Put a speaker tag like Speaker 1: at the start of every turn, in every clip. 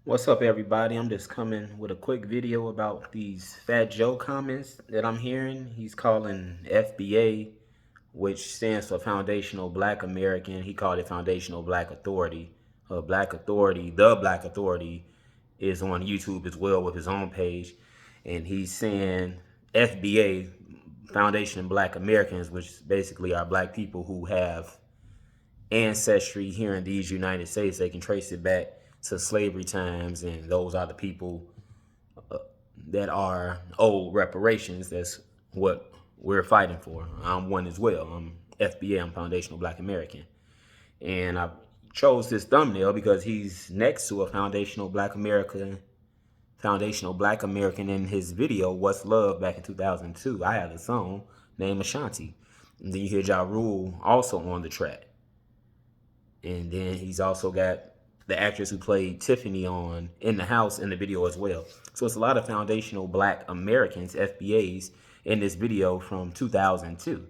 Speaker 1: What's up, everybody? I'm just coming with a quick video about these Fat Joe comments that I'm hearing. He's calling FBA, which stands for Foundational Black American. He called it Foundational Black Authority. Black Authority, the Black Authority, is on YouTube as well with his own page. And he's saying FBA, Foundation Black Americans, which basically are black people who have ancestry here in these United States. They can trace it back to slavery times, and those are the people that are owed reparations. That's what we're fighting for. I'm one as well. I'm FBA. I'm Foundational Black American, and I chose this thumbnail because he's next to a Foundational Black American in his video "What's Love" back in 2002. I had a song named Ashanti, and then you hear Ja Rule also on the track. And then he's also got the actress who played Tiffany on In the House in the video as well. So it's a lot of foundational black Americans, FBAs, in this video from 2002.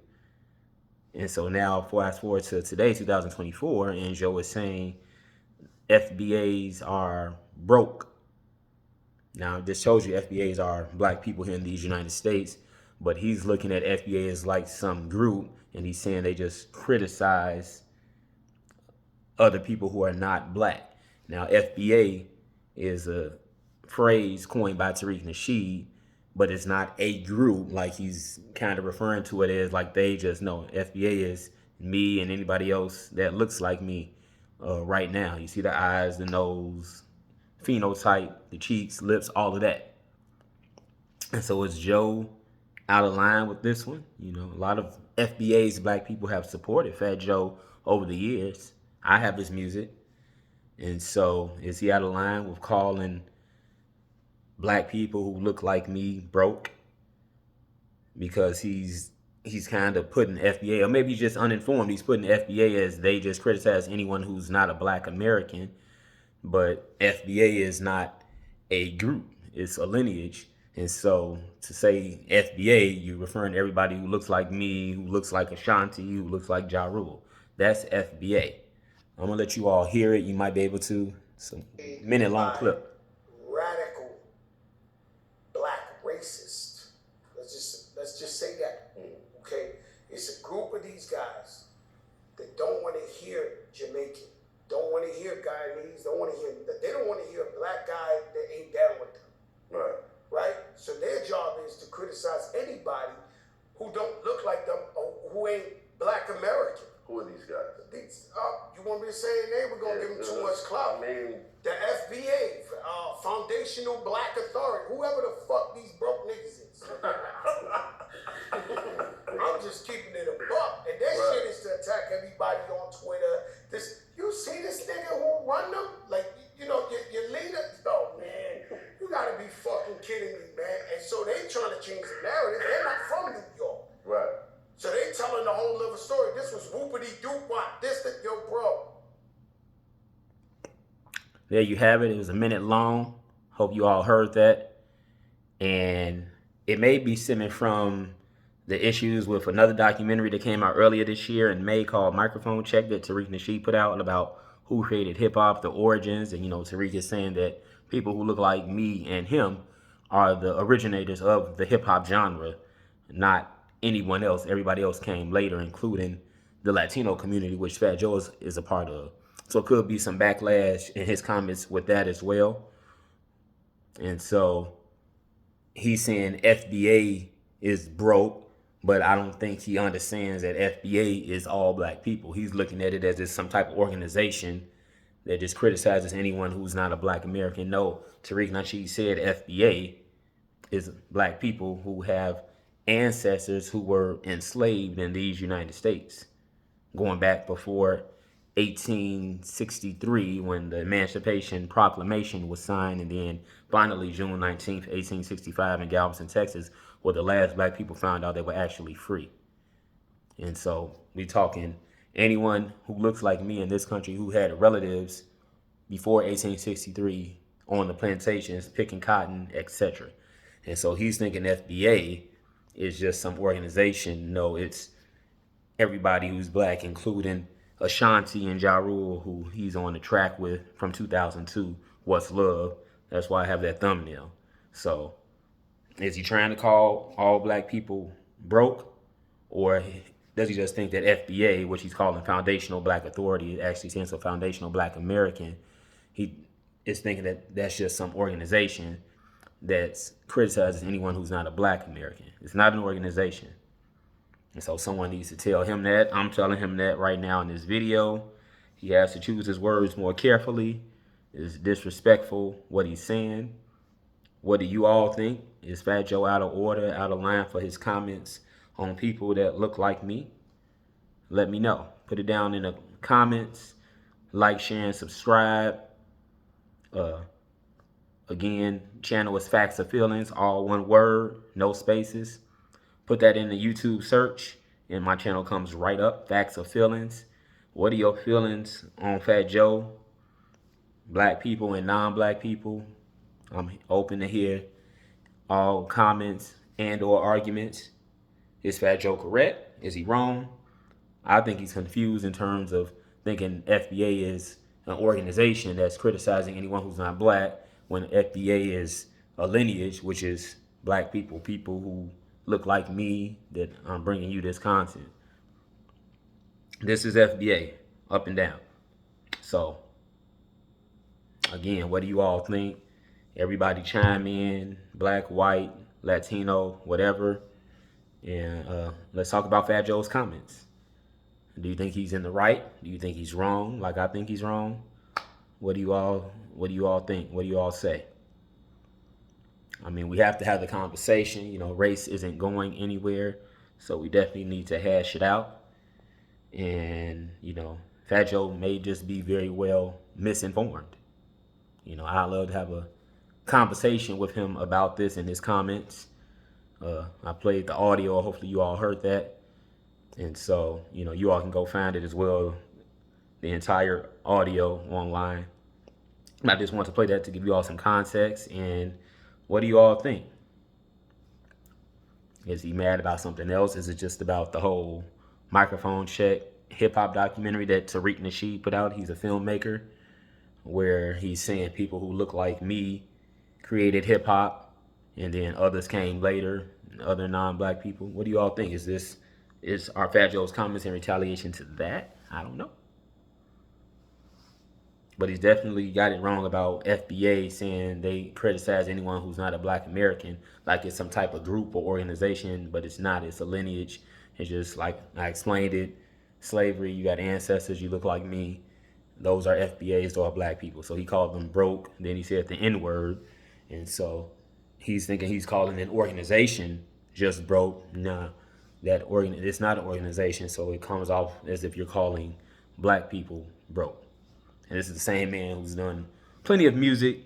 Speaker 1: And so now fast forward to today, 2024, and Joe is saying FBAs are broke. Now, this shows you FBAs are black people here in these United States, but he's looking at FBA as like some group, and he's saying they just criticize other people who are not black. Now, FBA is a phrase coined by Tariq Nasheed, but it's not a group like he's kind of referring to it as, like they just know. FBA is me and anybody else that looks like me right now. You see the eyes, the nose, phenotype, the cheeks, lips, all of that. And so is Joe out of line with this one? You know, a lot of FBA's black people have supported Fat Joe over the years. I have his music. And so is he out of line with calling black people who look like me broke? Because he's kind of putting FBA, or maybe he's just uninformed. He's putting FBA as they just criticize anyone who's not a black American. But FBA is not a group, it's a lineage. And so to say FBA, you're referring to everybody who looks like me, who looks like Ashanti, who looks like Ja Rule. That's FBA. I'm gonna let you all hear it. You might be able to. It's a minute long clip.
Speaker 2: Radical black racist. Let's just say that. Okay? It's a group of these guys that don't want to hear Jamaican, don't want to hear Guyanese, they don't want to hear a black guy that ain't down with them. Right. Right? So their job is to criticize anybody who don't look like them or who ain't black American.
Speaker 3: Who are these guys?
Speaker 2: You want me to say their name? We're going to give them too much clout. The FBA, Foundational Black Authority, whoever the fuck these broke niggas is. I'm just keeping it a buck. And that shit is to attack everybody on Twitter. You see this nigga who run them? Like, you know, your leader? Oh, man, you gotta be fucking kidding me, man. And so they trying to change the narrative. They're not from New York.
Speaker 3: Right.
Speaker 2: So they telling the whole other story. This was whoopity-doop, this, that, yo, bro.
Speaker 1: There you have it. It was a minute long. Hope you all heard that. And it may be stemming from the issues with another documentary that came out earlier this year in May called Microphone Check that Tariq Nasheed put out about who created hip hop, the origins. And, you know, Tariq is saying that people who look like me and him are the originators of the hip hop genre, not anyone else. Everybody else came later, including the Latino community, which Fat Joe is a part of. So it could be some backlash in his comments with that as well. And so he's saying FBA is broke, but I don't think he understands that FBA is all black people. He's looking at it as it's some type of organization that just criticizes anyone who's not a black American. No, Tariq Nasheed said FBA is black people who have ancestors who were enslaved in these United States, going back before 1863 when the Emancipation Proclamation was signed, and then finally June 19th, 1865 in Galveston, Texas, where the last black people found out they were actually free. And so we talking anyone who looks like me in this country who had relatives before 1863 on the plantations picking cotton, etc. And so he's thinking FBA is just some organization. No, it's everybody who's black, including Ashanti and Ja Rule, who he's on the track with from 2002, What's Love. That's why I have that thumbnail. So is he trying to call all black people broke? Or does he just think that FBA, which he's calling Foundational Black Authority, actually stands for Foundational Black American? He is thinking that that's just some organization that's criticizes anyone who's not a black American. It's not an organization. And so someone needs to tell him that. I'm telling him that right now in this video. He has to choose his words more carefully. It's disrespectful what he's saying. What do you all think? Is Fat Joe out of order, out of line for his comments on people that look like me? Let me know. Put it down in the comments. Like, share, and subscribe. Again, channel is Facts or Feelings, all one word, no spaces. Put that in the YouTube search, and my channel comes right up, Facts or Feelings. What are your feelings on Fat Joe? Black people and non-black people. I'm open to hear all comments and or arguments. Is Fat Joe correct? Is he wrong? I think he's confused in terms of thinking FBA is an organization that's criticizing anyone who's not black, when FBA is a lineage, which is black people, people who look like me, that I'm bringing you this content. This is FBA, up and down. So, again, what do you all think? Everybody chime in, black, white, Latino, whatever. And let's talk about Fat Joe's comments. Do you think he's in the right? Do you think he's wrong, like I think he's wrong? What do you all think? What do you all say? I mean, we have to have the conversation. You know, race isn't going anywhere, so we definitely need to hash it out. And, you know, Fat Joe may just be very well misinformed. You know, I'd love to have a conversation with him about this in his comments. I played the audio. Hopefully you all heard that. And so, you know, you all can go find it as well, the entire audio online. I just want to play that to give you all some context. And what do you all think? Is he mad about something else? Is it just about the whole Microphone Check hip-hop documentary that Tariq Nasheed put out? He's a filmmaker, where he's saying people who look like me created hip-hop, and then others came later, other non-black people. What do you all think? Is our Fat Joe's comments in retaliation to that? I don't know. But he's definitely got it wrong about FBA, saying they criticize anyone who's not a black American like it's some type of group or organization, but it's not. It's a lineage. It's just like I explained it, slavery, you got ancestors, you look like me. Those are FBAs, those are black people. So he called them broke. Then he said the N-word. And so he's thinking he's calling an organization just broke. Nah, it's not an organization. So it comes off as if you're calling black people broke. And this is the same man who's done plenty of music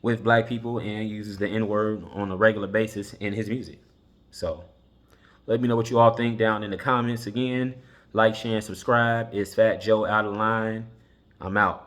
Speaker 1: with black people and uses the N-word on a regular basis in his music. So let me know what you all think down in the comments. Again, like, share, and subscribe. It's Fat Joe out of line. I'm out.